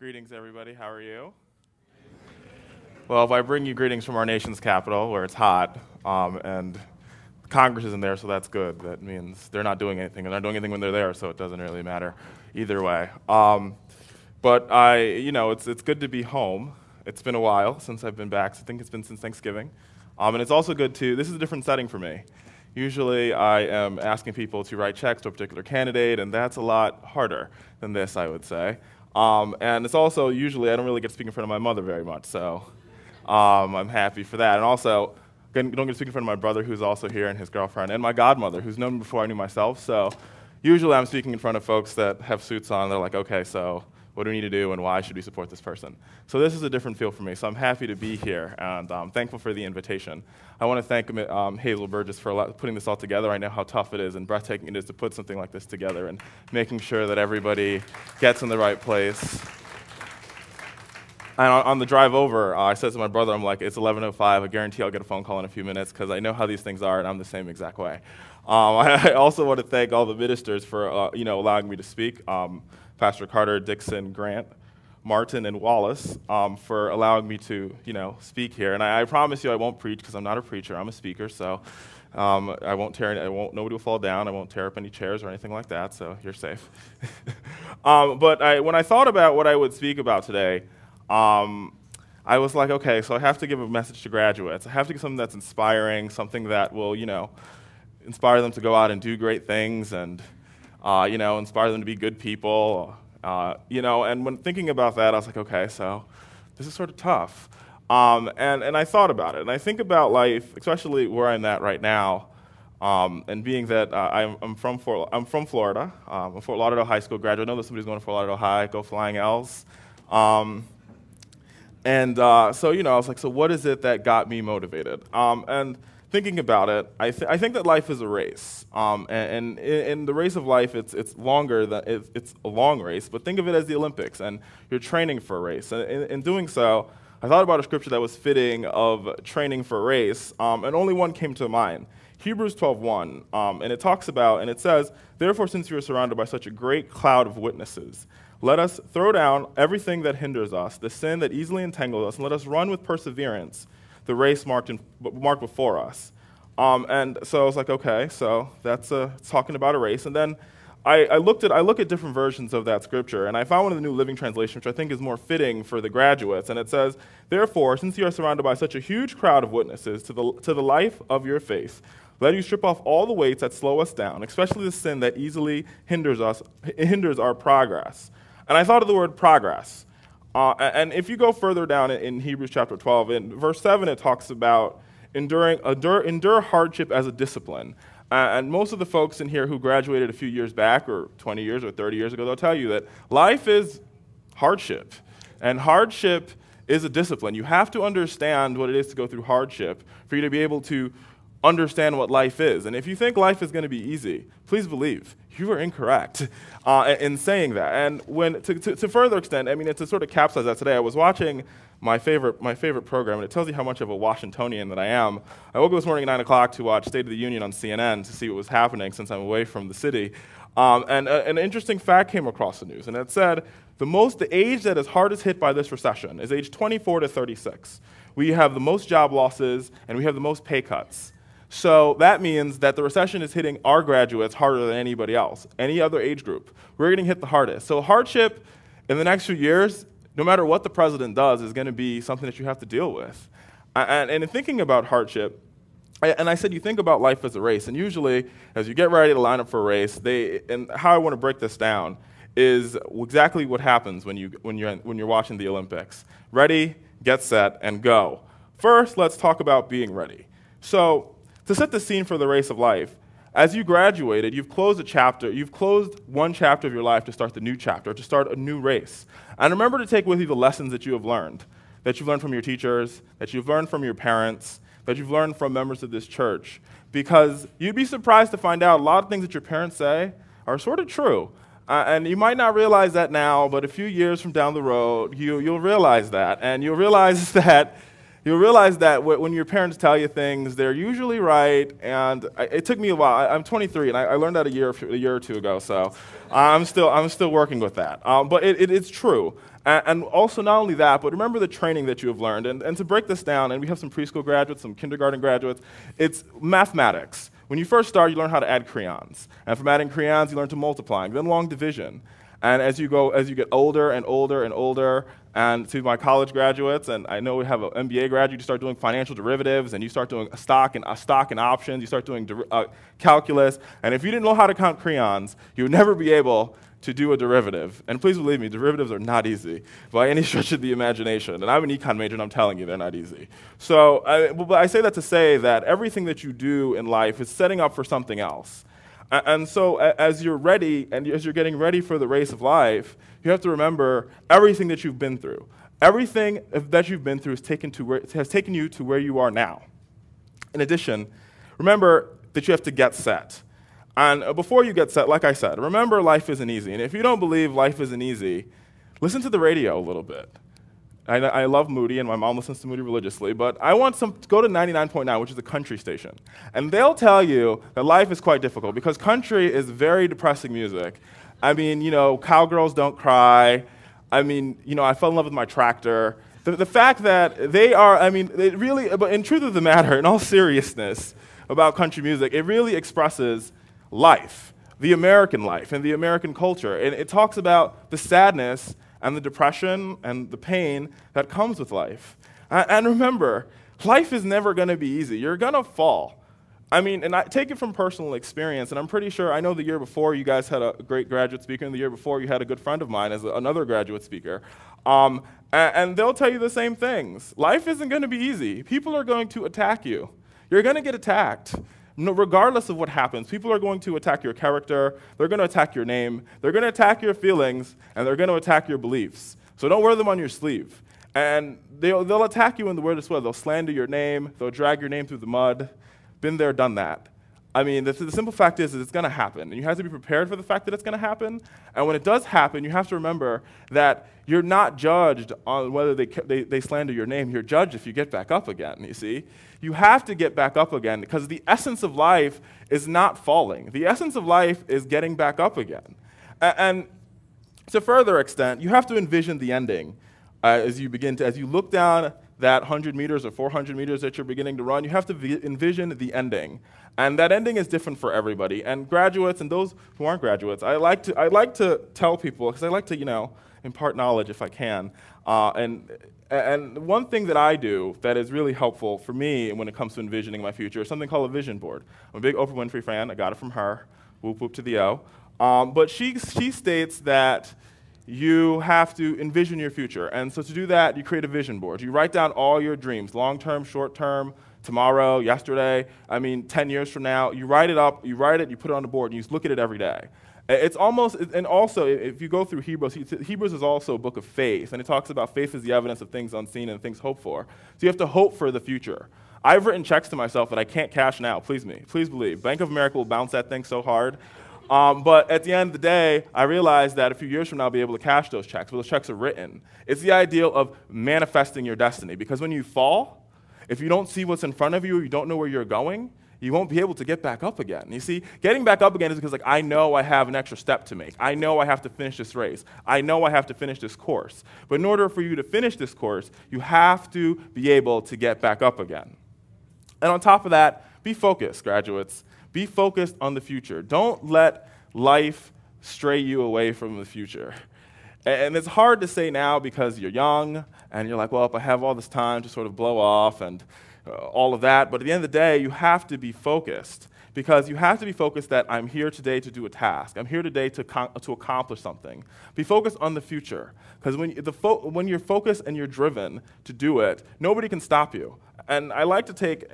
Greetings, everybody. How are you? Well, if I bring you greetings from our nation's capital, where it's hot, and Congress isn't there, so that's good. That means they're not doing anything, and they're not doing anything when they're there, so it doesn't really matter either way. But it's good to be home. It's been a while since I've been back. I think it's been since Thanksgiving. And it's also good to, this is a different setting for me. Usually I am asking people to write checks to a particular candidate, and that's a lot harder than this, I would say. And it's also, usually I don't really get to speak in front of my mother very much, so I'm happy for that. And also, don't get to speak in front of my brother, who's also here, and his girlfriend, and my godmother, who's known me before I knew myself. So usually I'm speaking in front of folks that have suits on. They're like, okay, so what do we need to do, and why should we support this person? So this is a different feel for me, so I'm happy to be here, and I'm thankful for the invitation. I want to thank Hazel Burgess for putting this all together. I know how tough it is and breathtaking it is to put something like this together and making sure that everybody gets in the right place. And on the drive over, I said to my brother, I'm like, it's 11:05. I guarantee I'll get a phone call in a few minutes because I know how these things are, and I'm the same exact way. I also want to thank all the ministers for allowing me to speak. Pastor Carter, Dixon, Grant, Martin, and Wallace for allowing me to speak here. And I promise you I won't preach because I'm not a preacher. I'm a speaker, so nobody will fall down. I won't tear up any chairs or anything like that, so you're safe. But when I thought about what I would speak about today, I was like, okay, so I have to give a message to graduates. I have to give something that's inspiring, something that will, inspire them to go out and do great things and, inspire them to be good people, And when thinking about that, I was like, okay, so this is sort of tough. And I thought about it, and I think about life, especially where I'm at right now, and being that I'm from Florida. I'm a Fort Lauderdale High School graduate. I know that somebody's going to Fort Lauderdale High. Go Flying L's. So I was like, so what is it that got me motivated? And thinking about it, I think that life is a race. And in the race of life, it's longer than it's a long race. But think of it as the Olympics, and you're training for a race. And in doing so, I thought about a scripture that was fitting of training for a race, and only one came to mind. Hebrews 12:1, and it talks about, and it says, "Therefore, since you are surrounded by such a great cloud of witnesses, let us throw down everything that hinders us, the sin that easily entangles us, and let us run with perseverance the race marked before us." And so I was like, okay, so that's talking about a race. And then I look at different versions of that scripture, and I found one of the New Living Translation, which I think is more fitting for the graduates. And it says, "Therefore, since you are surrounded by such a huge crowd of witnesses to the life of your faith, let you strip off all the weights that slow us down, especially the sin that easily hinders our progress." And I thought of the word progress. And if you go further down in Hebrews chapter 12, in verse 7, it talks about endure hardship as a discipline. And most of the folks in here who graduated a few years back, or 20 years or 30 years ago, they'll tell you that life is hardship. And hardship is a discipline. You have to understand what it is to go through hardship for you to be able to understand what life is. And if you think life is going to be easy, please believe you are incorrect in saying that. And to further extend, to sort of capsize that today, I was watching my favorite program, and it tells you how much of a Washingtonian that I am. I woke up this morning at 9 o'clock to watch State of the Union on CNN to see what was happening since I'm away from the city. And an interesting fact came across the news, and it said the age that is hardest hit by this recession is age 24 to 36. We have the most job losses, and we have the most pay cuts. So that means that the recession is hitting our graduates harder than anybody else, any other age group. We're getting hit the hardest. So hardship in the next few years, no matter what the president does, is going to be something that you have to deal with. And in thinking about hardship, I said you think about life as a race, and usually as you get ready to line up for a race, and how I want to break this down is exactly what happens when you're watching the Olympics. Ready, get set, and go. First, let's talk about being ready. So to set the scene for the race of life, as you graduated, you've closed one chapter of your life to start the new chapter, to start a new race. And remember to take with you the lessons that you have learned, from your teachers, that you've learned from your parents, that you've learned from members of this church. Because you'd be surprised to find out a lot of things that your parents say are sort of true. And you might not realize that now, but a few years from down the road, you'll realize that. And you'll realize that You'll realize that when your parents tell you things, they're usually right. And it took me a while. I'm 23, and I learned that a year or two ago. So I'm still working with that. But it's true. And also not only that, but remember the training that you have learned. And to break this down, and we have some preschool graduates, some kindergarten graduates, it's mathematics. When you first start, you learn how to add crayons. And from adding crayons, you learn to multiplying, then long division. And as you get older and older and older, and to my college graduates, and I know we have an MBA graduate, you start doing financial derivatives, and you start doing stock and options, you start doing calculus, and if you didn't know how to count crayons, you would never be able to do a derivative. And please believe me, derivatives are not easy by any stretch of the imagination. And I'm an econ major, and I'm telling you, they're not easy. So but I say that to say that everything that you do in life is setting up for something else. And so as you're ready, and as you're getting ready for the race of life, you have to remember everything that you've been through. Everything that you've been through has taken you to where you are now. In addition, remember that you have to get set. And before you get set, like I said, remember life isn't easy. And if you don't believe life isn't easy, listen to the radio a little bit. I love Moody, and my mom listens to Moody religiously, but I want to go to 99.9, which is a country station. And they'll tell you that life is quite difficult because country is very depressing music. I mean, cowgirls don't cry. I mean, I fell in love with my tractor. The fact that they are, it really, but in truth of the matter, in all seriousness about country music, it really expresses life, the American life, and the American culture. And it talks about the sadness and the depression and the pain that comes with life. And remember, life is never going to be easy. You're going to fall. And I take it from personal experience, and I'm pretty sure, I know the year before you guys had a great graduate speaker, and the year before you had a good friend of mine as another graduate speaker. And they'll tell you the same things. Life isn't going to be easy. People are going to attack you. You're going to get attacked. No, regardless of what happens, people are going to attack your character, they're going to attack your name, they're going to attack your feelings, and they're going to attack your beliefs. So don't wear them on your sleeve. And they'll attack you in the weirdest way. They'll slander your name, they'll drag your name through the mud. Been there, done that. The simple fact is that it's going to happen, and you have to be prepared for the fact that it's going to happen. And when it does happen, you have to remember that you're not judged on whether they slander your name. You're judged if you get back up again, you see? You have to get back up again because the essence of life is not falling. The essence of life is getting back up again. And to a further extent, you have to envision the ending as you look down that 100 meters or 400 meters that you're beginning to run, you have to envision the ending. And that ending is different for everybody. And graduates and those who aren't graduates, I like to tell people, because I like to, impart knowledge if I can. And one thing that I do that is really helpful for me when it comes to envisioning my future is something called a vision board. I'm a big Oprah Winfrey fan. I got it from her. Whoop, whoop to the O. But she states that you have to envision your future. And so to do that, you create a vision board. You write down all your dreams, long-term, short-term, tomorrow, yesterday, 10 years from now. You write it up, you put it on the board, and you just look at it every day. It's almost, and also, if you go through Hebrews, Hebrews is also a book of faith, and it talks about faith is the evidence of things unseen and things hoped for. So you have to hope for the future. I've written checks to myself that I can't cash now, please believe. Bank of America will bounce that thing so hard. But at the end of the day, I realized that a few years from now I'll be able to cash those checks, but those checks are written. It's the ideal of manifesting your destiny, because when you fall, if you don't see what's in front of you, or you don't know where you're going, you won't be able to get back up again. You see, getting back up again is because I know I have an extra step to make. I know I have to finish this race. I know I have to finish this course. But in order for you to finish this course, you have to be able to get back up again. And on top of that, be focused, graduates. Be focused on the future. Don't let life stray you away from the future. And it's hard to say now because you're young, and you're like, well, if I have all this time to sort of blow off and all of that, but at the end of the day, you have to be focused, because you have to be focused that I'm here today to do a task. I'm here today to accomplish something. Be focused on the future, because when you're focused and you're driven to do it, nobody can stop you. And I like to take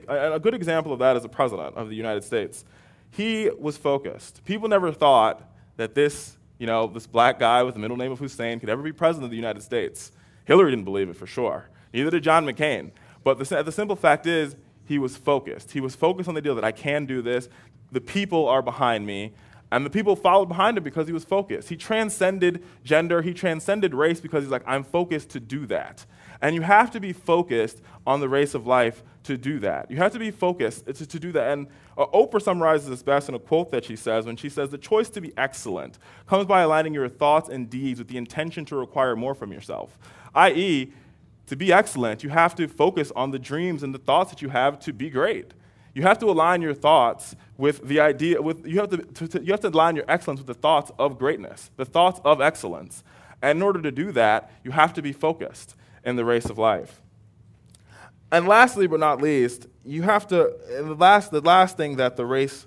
a good example of that as the President of the United States. He was focused. People never thought that this black guy with the middle name of Hussein could ever be President of the United States. Hillary didn't believe it for sure. Neither did John McCain. But the simple fact is, he was focused. He was focused on the deal that I can do this. The people are behind me. And the people followed behind him because he was focused. He transcended gender. He transcended race because he's like, I'm focused to do that. And you have to be focused on the race of life to do that. You have to be focused to do that. And Oprah summarizes this best in a quote that she says when she says, the choice to be excellent comes by aligning your thoughts and deeds with the intention to require more from yourself. I.e., to be excellent, you have to focus on the dreams and the thoughts that you have to be great. You have to align your thoughts with the idea, you have to align your excellence with the thoughts of greatness, the thoughts of excellence. And in order to do that, you have to be focused in the race of life. And lastly but not least, you have to, the last thing that the race,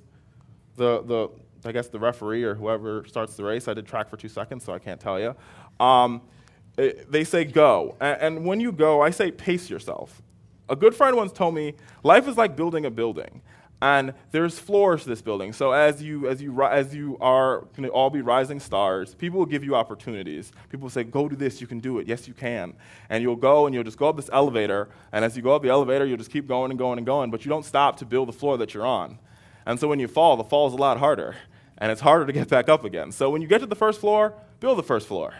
I guess the referee or whoever starts the race, I did track for 2 seconds, so I can't tell you. They say go. And when you go, I say pace yourself. A good friend once told me, life is like building a building, and there's floors to this building. So as you are going to all be rising stars, people will give you opportunities. People will say, go do this, you can do it, yes you can. And you'll go and you'll just go up this elevator, and as you go up the elevator, you'll just keep going and going and going, but you don't stop to build the floor that you're on. And so when you fall, the fall is a lot harder, and it's harder to get back up again. So when you get to the first floor, build the first floor.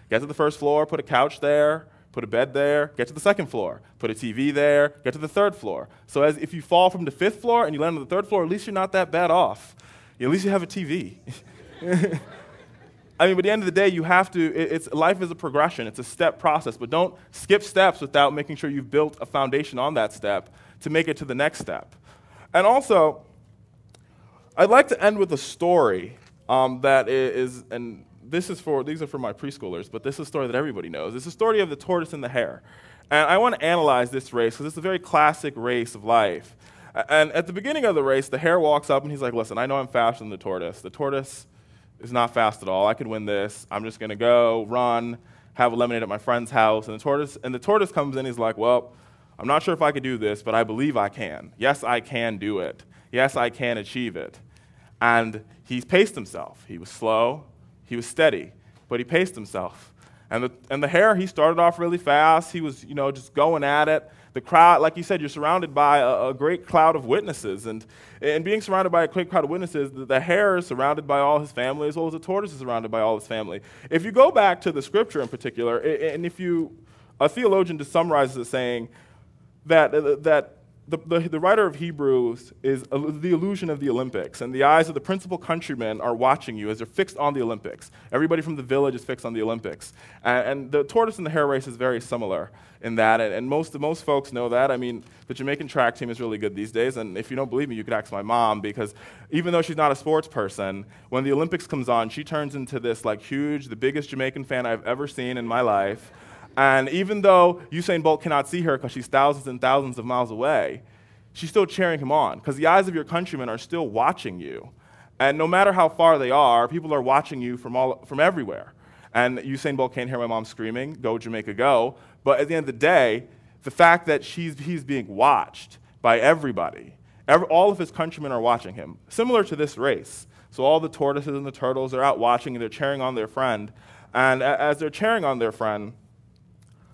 Get to the first floor, put a couch there, put a bed there, get to the second floor, put a TV there, get to the third floor. So if you fall from the 5th floor and you land on the 3rd floor, at least you're not that bad off. At least you have a TV. I mean, but at the end of the day, you have to, life is a progression. It's a step process, but don't skip steps without making sure you've built a foundation on that step to make it to the next step. And also, I'd like to end with a story that is, and these are for my preschoolers, but this is a story that everybody knows. It's the story of the tortoise and the hare. And I want to analyze this race because it's a very classic race of life. And at the beginning of the race, the hare walks up and he's like, listen, I know I'm faster than the tortoise. The tortoise is not fast at all. I could win this. I'm just going to go, run, have a lemonade at my friend's house. And the tortoise comes in, he's like, well, I'm not sure if I could do this, but I believe I can. Yes, I can do it. Yes, I can achieve it. And he's paced himself. He was slow. He was steady, but he paced himself. And the hare, he started off really fast. He was, just going at it. The crowd, like you said, you're surrounded by a great cloud of witnesses. And being surrounded by a great crowd of witnesses, the hare is surrounded by all his family, as well as the tortoise is surrounded by all his family. If you go back to the scripture in particular, and a theologian just summarizes it saying that the writer of Hebrews is the illusion of the Olympics, and the eyes of the principal countrymen are watching you as they're fixed on the Olympics. Everybody from the village is fixed on the Olympics. And the tortoise and the hare race is very similar in that, and most folks know that. I mean, the Jamaican track team is really good these days, and if you don't believe me, you could ask my mom, because even though she's not a sports person, when the Olympics comes on, she turns into this the biggest Jamaican fan I've ever seen in my life. And even though Usain Bolt cannot see her because she's thousands and thousands of miles away, she's still cheering him on because the eyes of your countrymen are still watching you. And no matter how far they are, people are watching you from everywhere. And Usain Bolt can't hear my mom screaming, go Jamaica, go. But at the end of the day, the fact that he's being watched by everybody, all of his countrymen are watching him, similar to this race. So all the tortoises and the turtles are out watching and they're cheering on their friend. And as they're cheering on their friend,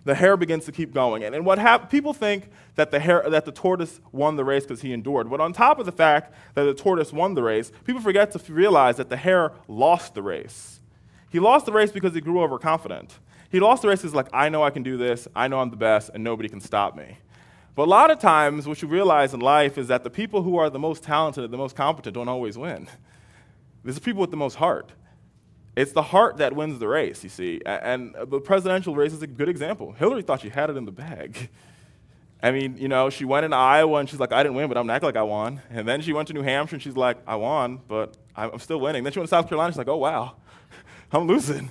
the hare begins to keep going. And people think that the tortoise won the race because he endured. But on top of the fact that the tortoise won the race, people forget to realize that the hare lost the race. He lost the race because he grew overconfident. He lost the race because he's like, I know I can do this, I know I'm the best, and nobody can stop me. But a lot of times, what you realize in life is that the people who are the most talented and the most competent don't always win. These are people with the most heart. It's the heart that wins the race, you see. And the presidential race is a good example. Hillary thought she had it in the bag. I mean, she went into Iowa and she's like, I didn't win, but I'm going to act like I won. And then she went to New Hampshire and she's like, I won, but I'm still winning. Then she went to South Carolina, she's like, oh, wow, I'm losing.